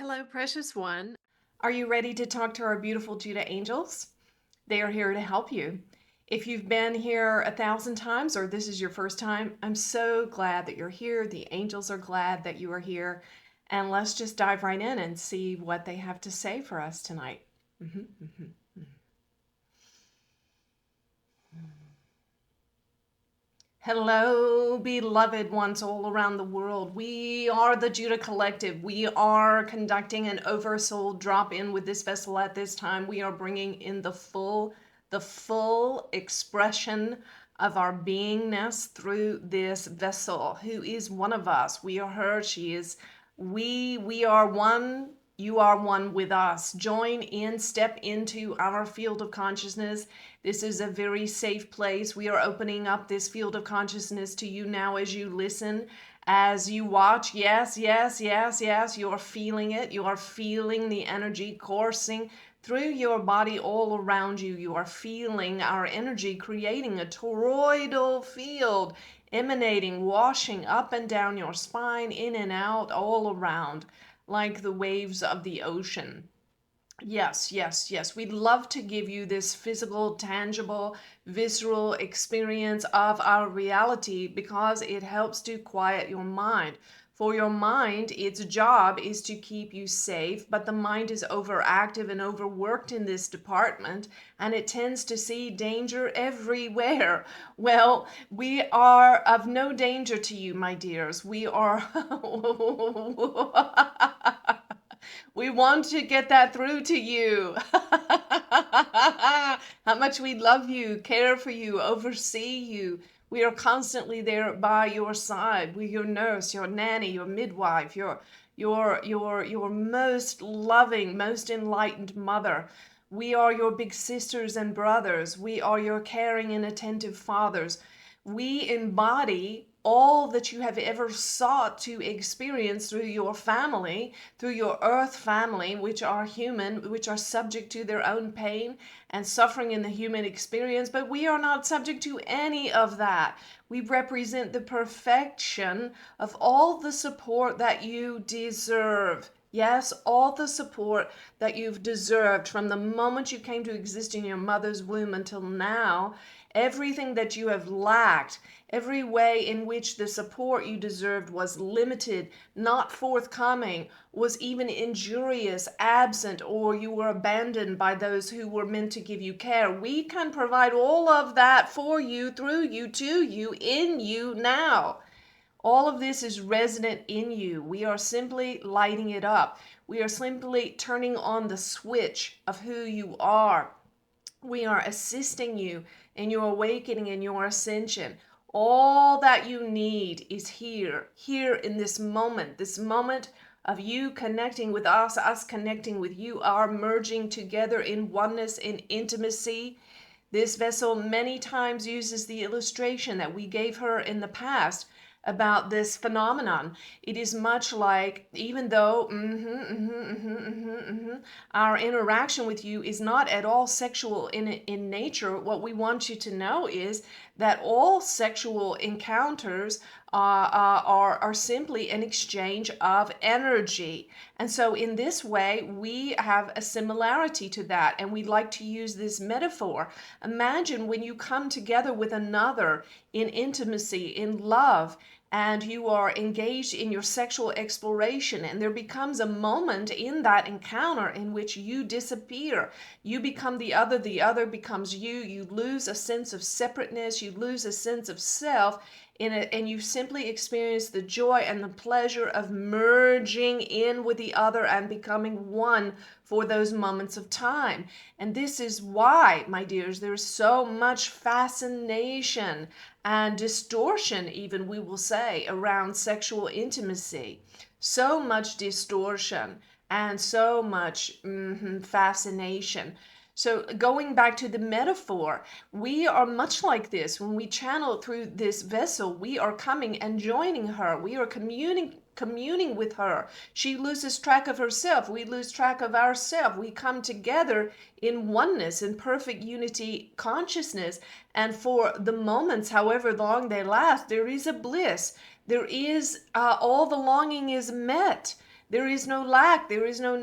Hello, precious one. Are you ready to talk to our beautiful Judah angels? They are here to help you. If you've been here 1,000 times or this is your first time, I'm so glad that you're here. The angels are glad that you are here. And let's just dive right in and see what they have to say for us tonight. Hello, beloved ones all around the world. We are the Judah Collective. We are conducting an Oversoul drop-in with this vessel at this time. We are bringing in the full expression of our beingness through this vessel, who is one of us. We are her, she is we are one. You are one with us. Join in, step into our field of consciousness. This is a very safe place. We are opening up this field of consciousness to you now as you listen, as you watch. Yes, yes, yes, yes. You are feeling it. You are feeling the energy coursing through your body all around you. You are feeling our energy creating a toroidal field, emanating, washing up and down your spine, in and out, all around, like the waves of the ocean. Yes, yes, yes. We'd love to give you this physical, tangible, visceral experience of our reality because it helps to quiet your mind. For your mind, its job is to keep you safe, but the mind is overactive and overworked in this department, and it tends to see danger everywhere. Well, we are of no danger to you, my dears. We are. We want to get that through to you. How much we love you, care for you, oversee you. We are constantly there by your side. We're your nurse, your nanny, your midwife, your most loving, most enlightened mother. We are your big sisters and brothers. We are your caring and attentive fathers. We embody all that you have ever sought to experience through your family, through your earth family, which are human, which are subject to their own pain and suffering in the human experience. But we are not subject to any of that. We represent the perfection of all the support that you deserve. Yes, all the support that you've deserved from the moment you came to exist in your mother's womb until now. Everything that you have lacked, every way in which the support you deserved was limited, not forthcoming, was even injurious, absent, or you were abandoned by those who were meant to give you care. We can provide all of that for you, through you, to you, in you now. All of this is resonant in you. We are simply lighting it up. We are simply turning on the switch of who you are. We are assisting you in your awakening and your ascension. All that you need is here in this moment of you connecting with us connecting with you, our merging together in oneness, in intimacy. This vessel many times uses the illustration that we gave her in the past about this phenomenon. It is much like, even though our interaction with you is not at all sexual in nature, what we want you to know is that all sexual encounters are simply an exchange of energy. And so in this way, we have a similarity to that, and we like to use this metaphor. Imagine when you come together with another in intimacy, in love, and you are engaged in your sexual exploration, and there becomes a moment in that encounter in which you disappear. You become the other becomes you. You lose a sense of separateness, you lose a sense of self in it, and you simply experience the joy and the pleasure of merging in with the other and becoming one for those moments of time. And this is why, my dears, there's so much fascination and distortion, even we will say, around sexual intimacy. So much distortion and so much fascination. So going back to the metaphor, we are much like this. When we channel through this vessel, we are coming and joining her. We are communing with her. She loses track of herself. We lose track of ourselves. We come together in oneness, in perfect unity consciousness. And for the moments, however long they last, there is a bliss. There is, all the longing is met. There is no lack. There is no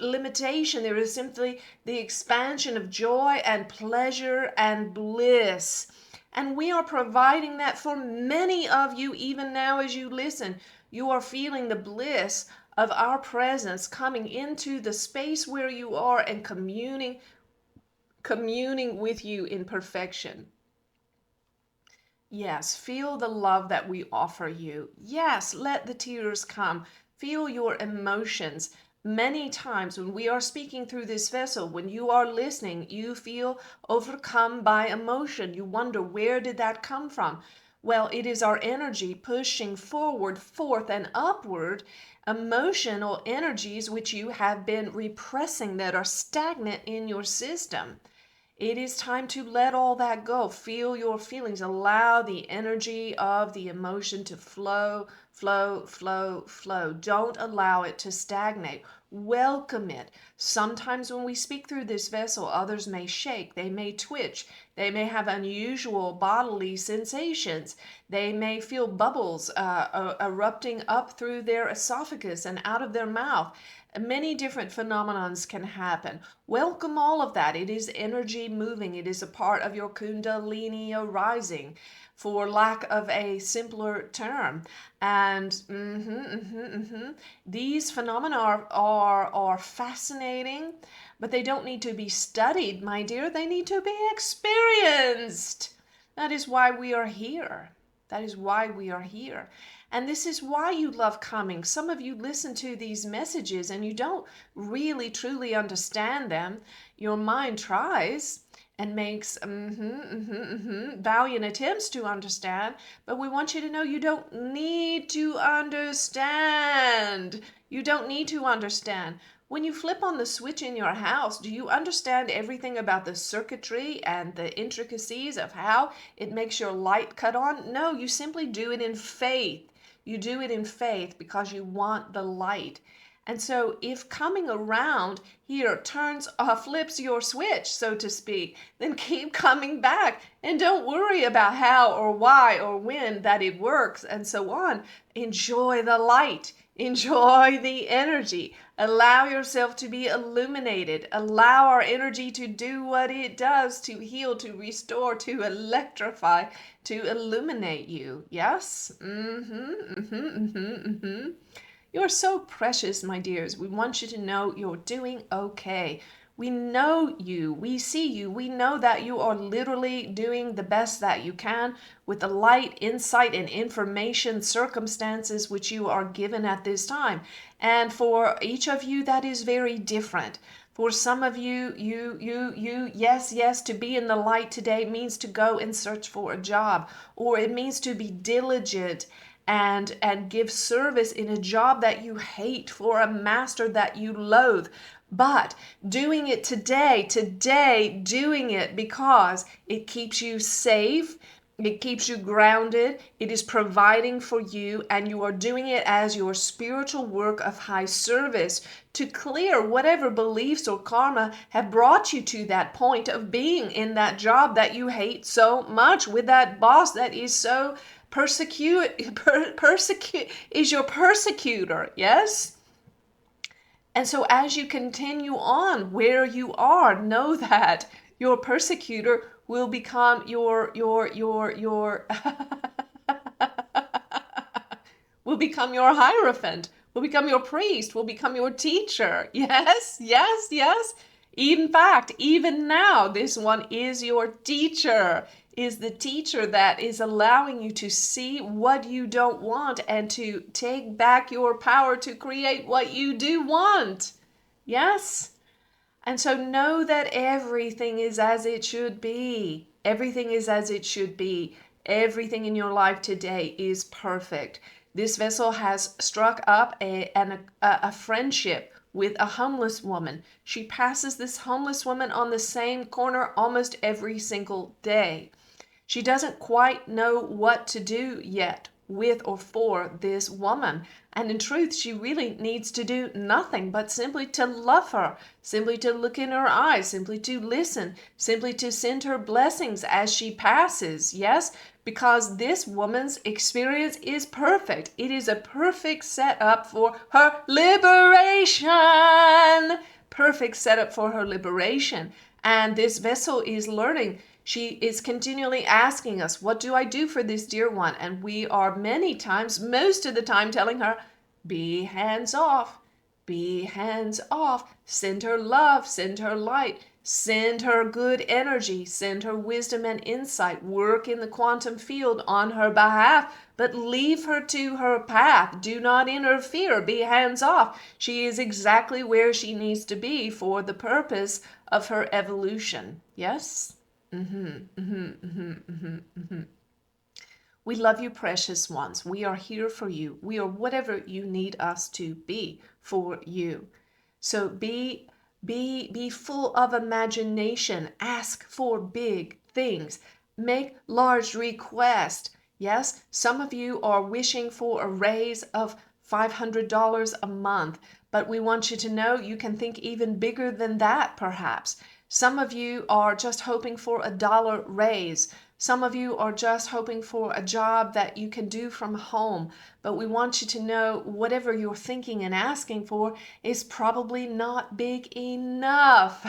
limitation. There is simply the expansion of joy and pleasure and bliss. And we are providing that for many of you even now as you listen. You are feeling the bliss of our presence coming into the space where you are and communing with you in perfection. Yes, feel the love that we offer you. Yes, let the tears come. Feel your emotions. Many times when we are speaking through this vessel, when you are listening, you feel overcome by emotion. You wonder, where did that come from? Well, it is our energy pushing forward, forth, and upward, emotional energies which you have been repressing that are stagnant in your system. It is time to let all that go. Feel your feelings. Allow the energy of the emotion to flow, flow, flow, flow. Don't allow it to stagnate. Welcome it. Sometimes when we speak through this vessel, others may shake, they may twitch, they may have unusual bodily sensations, they may feel bubbles erupting up through their esophagus and out of their mouth. Many different phenomenons can happen. Welcome all of that. It is energy moving. It is a part of your Kundalini arising, for lack of a simpler term. And these phenomena are fascinating, but they don't need to be studied, my dear. They need to be experienced. That is why we are here. That is why we are here. And this is why you love coming. Some of you listen to these messages and you don't really truly understand them. Your mind tries and makes valiant attempts to understand, but we want you to know you don't need to understand. You don't need to understand. When you flip on the switch in your house, do you understand everything about the circuitry and the intricacies of how it makes your light cut on? No, you simply do it in faith. You do it in faith because you want the light. And so if coming around here flips your switch, so to speak, then keep coming back and don't worry about how or why or when that it works and so on. Enjoy the light. Enjoy the energy. Allow yourself to be illuminated. Allow our energy to do what it does, to heal, to restore, to electrify, to illuminate you. Yes? You're so precious, my dears. We want you to know you're doing okay. We know you, we see you, we know that you are literally doing the best that you can with the light, insight, and information, circumstances which you are given at this time. And for each of you, that is very different. For some of you, yes, to be in the light today means to go and search for a job, or it means to be diligent and give service in a job that you hate for a master that you loathe. But doing it today, doing it because it keeps you safe, it keeps you grounded, it is providing for you, and you are doing it as your spiritual work of high service to clear whatever beliefs or karma have brought you to that point of being in that job that you hate so much, with that boss that is so is your persecutor, yes? And so as you continue on where you are, know that your persecutor will become your will become your hierophant, will become your priest, will become your teacher. Yes. In fact, even now, this one is your teacher, is the teacher that is allowing you to see what you don't want and to take back your power to create what you do want. Yes? And so know that everything is as it should be. Everything is as it should be. Everything in your life today is perfect. This vessel has struck up a friendship with a homeless woman. She passes this homeless woman on the same corner almost every single day. She doesn't quite know what to do yet with or for this woman. And in truth, she really needs to do nothing but simply to love her, simply to look in her eyes, simply to listen, simply to send her blessings as she passes. Yes, because this woman's experience is perfect. It is a perfect setup for her liberation. Perfect setup for her liberation. And this vessel is learning. She is continually asking us, what do I do for this dear one? And we are many times, most of the time, telling her, be hands off. Be hands off. Send her love. Send her light. Send her good energy. Send her wisdom and insight. Work in the quantum field on her behalf, but leave her to her path. Do not interfere. Be hands off. She is exactly where she needs to be for the purpose of her evolution. Yes? We love you, precious ones. We are here for you. We are whatever you need us to be for you. So be full of imagination. Ask for big things. Make large requests. Yes, some of you are wishing for a raise of $500 a month, but we want you to know you can think even bigger than that, perhaps. Some of you are just hoping for a dollar raise. Some of you are just hoping for a job that you can do from home. But we want you to know whatever you're thinking and asking for is probably not big enough.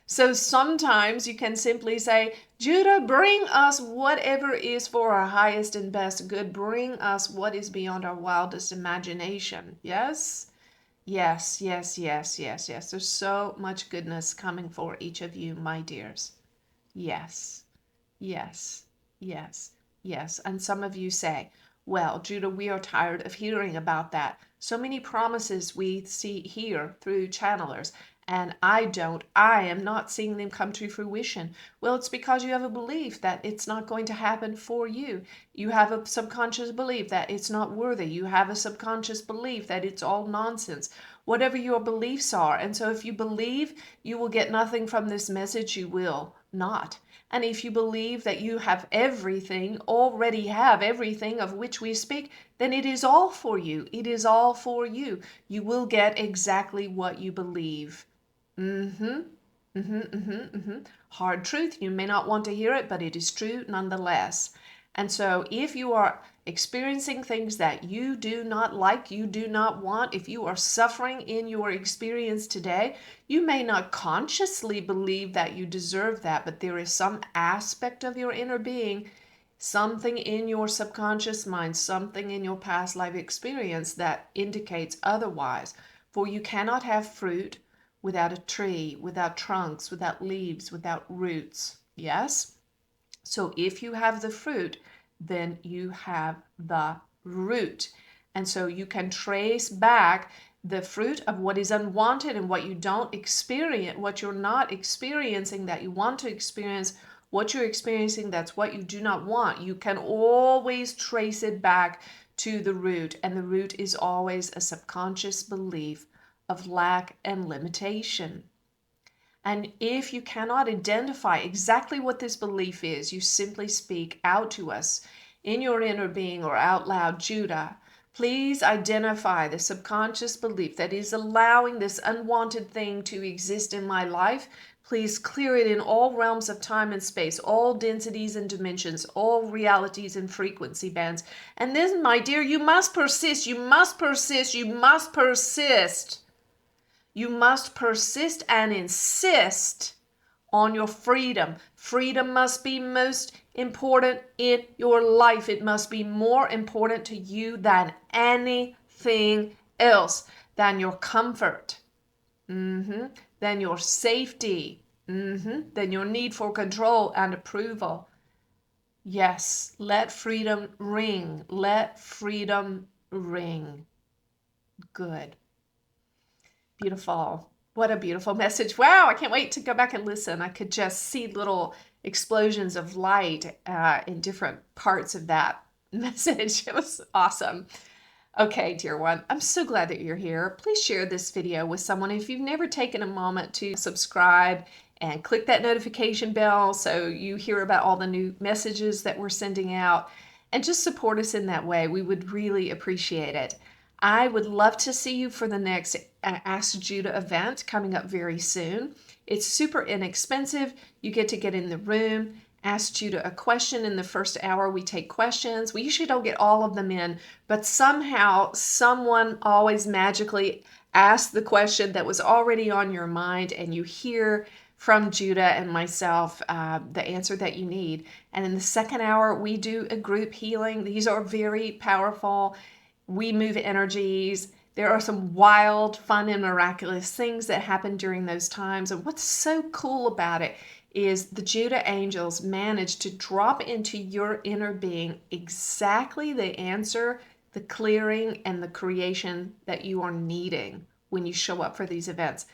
So sometimes you can simply say, Judah, bring us whatever is for our highest and best good. Bring us what is beyond our wildest imagination. Yes? Yes, yes, yes, yes, yes. There's so much goodness coming for each of you, my dears. Yes, yes, yes, yes. And some of you say, well, Judah, we are tired of hearing about that. So many promises we see here through channelers, and I am not seeing them come to fruition. Well, it's because you have a belief that it's not going to happen for you. You have a subconscious belief that it's not worthy. You have a subconscious belief that it's all nonsense. Whatever your beliefs are. And so if you believe you will get nothing from this message, you will not. And if you believe that you have everything, already have everything of which we speak, then it is all for you. It is all for you. You will get exactly what you believe. Hard truth. You may not want to hear it, but it is true nonetheless. And so if you are experiencing things that you do not like, you do not want, if you are suffering in your experience today, you may not consciously believe that you deserve that, but there is some aspect of your inner being, something in your subconscious mind, something in your past life experience that indicates otherwise. For you cannot have fruit without a tree, without trunks, without leaves, without roots. Yes? So if you have the fruit, then you have the root. And so you can trace back the fruit of what is unwanted and what you don't experience, what you're not experiencing that you want to experience, what you're experiencing that's what you do not want. You can always trace it back to the root, and the root is always a subconscious belief of lack and limitation. And if you cannot identify exactly what this belief is, you simply speak out to us in your inner being or out loud, Judah, please identify the subconscious belief that is allowing this unwanted thing to exist in my life. Please clear it in all realms of time and space, all densities and dimensions, all realities and frequency bands. And then, my dear, you must persist, you must persist, you must persist. You must persist and insist on your freedom. Freedom must be most important in your life. It must be more important to you than anything else, than your comfort, than your safety, than your need for control and approval. Yes, let freedom ring. Let freedom ring. Good. Beautiful. What a beautiful message. Wow, I can't wait to go back and listen. I could just see little explosions of light in different parts of that message. It was awesome. Okay, dear one, I'm so glad that you're here. Please share this video with someone. If you've never taken a moment to subscribe and click that notification bell so you hear about all the new messages that we're sending out, and just support us in that way, we would really appreciate it. I would love to see you for the next Ask Judah event coming up very soon. It's super inexpensive. You get to get in the room Ask Judah a question in the first hour. We take questions. We usually don't get all of them in, but somehow someone always magically asks the question that was already on your mind, and you hear from Judah and myself the answer that you need. And in the second hour, we do a group healing. These are very powerful. We move energies. There are some wild, fun, and miraculous things that happen during those times. And what's so cool about it is the Judah angels manage to drop into your inner being exactly the answer, the clearing, and the creation that you are needing when you show up for these events.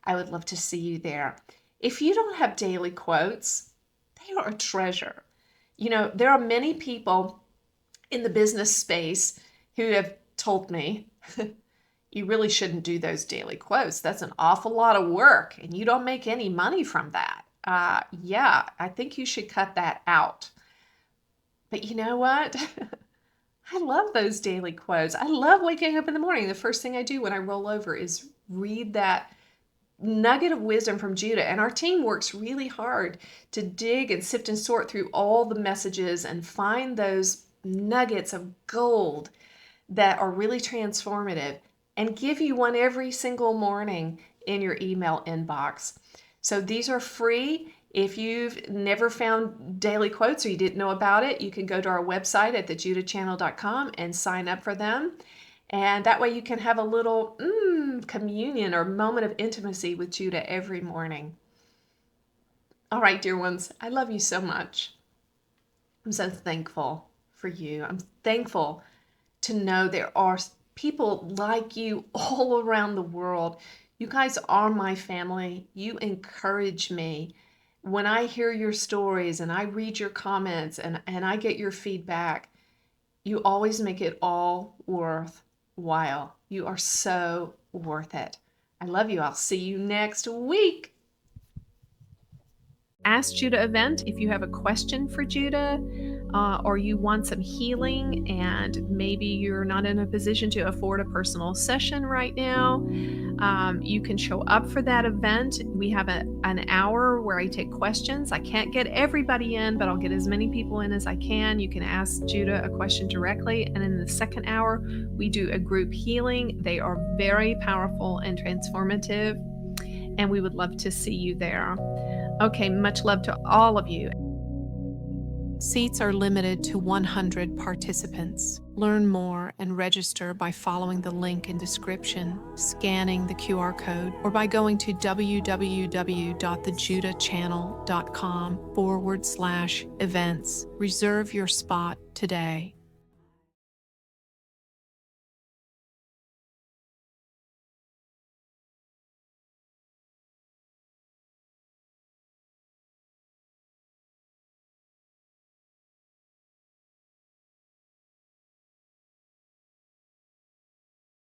I would love to see you there. If you don't have daily quotes, they are a treasure. You know, there are many people in the business space who have told me, you really shouldn't do those daily quotes. That's an awful lot of work, and you don't make any money from that. Yeah, I think you should cut that out. But you know what? I love those daily quotes. I love waking up in the morning. The first thing I do when I roll over is read that nugget of wisdom from Judah. And our team works really hard to dig and sift and sort through all the messages and find those nuggets of gold that are really transformative and give you one every single morning in your email inbox. So these are free. If you've never found daily quotes or you didn't know about it, you can go to our website at thejudahchannel.com and sign up for them. And that way you can have a little communion or moment of intimacy with Judah every morning. All right, dear ones, I love you so much. I'm so thankful for you. I'm thankful to know there are people like you all around the world. You guys are my family. You encourage me. When I hear your stories and I read your comments and I get your feedback, you always make it all worthwhile. You are so worth it. I love you. I'll see you next week. Ask Judah event if you have a question for Judah or you want some healing and maybe you're not in a position to afford a personal session right now. You can show up for that event. We have an hour where I take questions. I can't get everybody in, but I'll get as many people in as I can. You can ask Judah a question directly. And in the second hour, we do a group healing. They are very powerful and transformative, and we would love to see you there. Okay, much love to all of you. Seats are limited to 100 participants. Learn more and register by following the link in description, scanning the QR code, or by going to www.thejudahchannel.com/events. Reserve your spot today.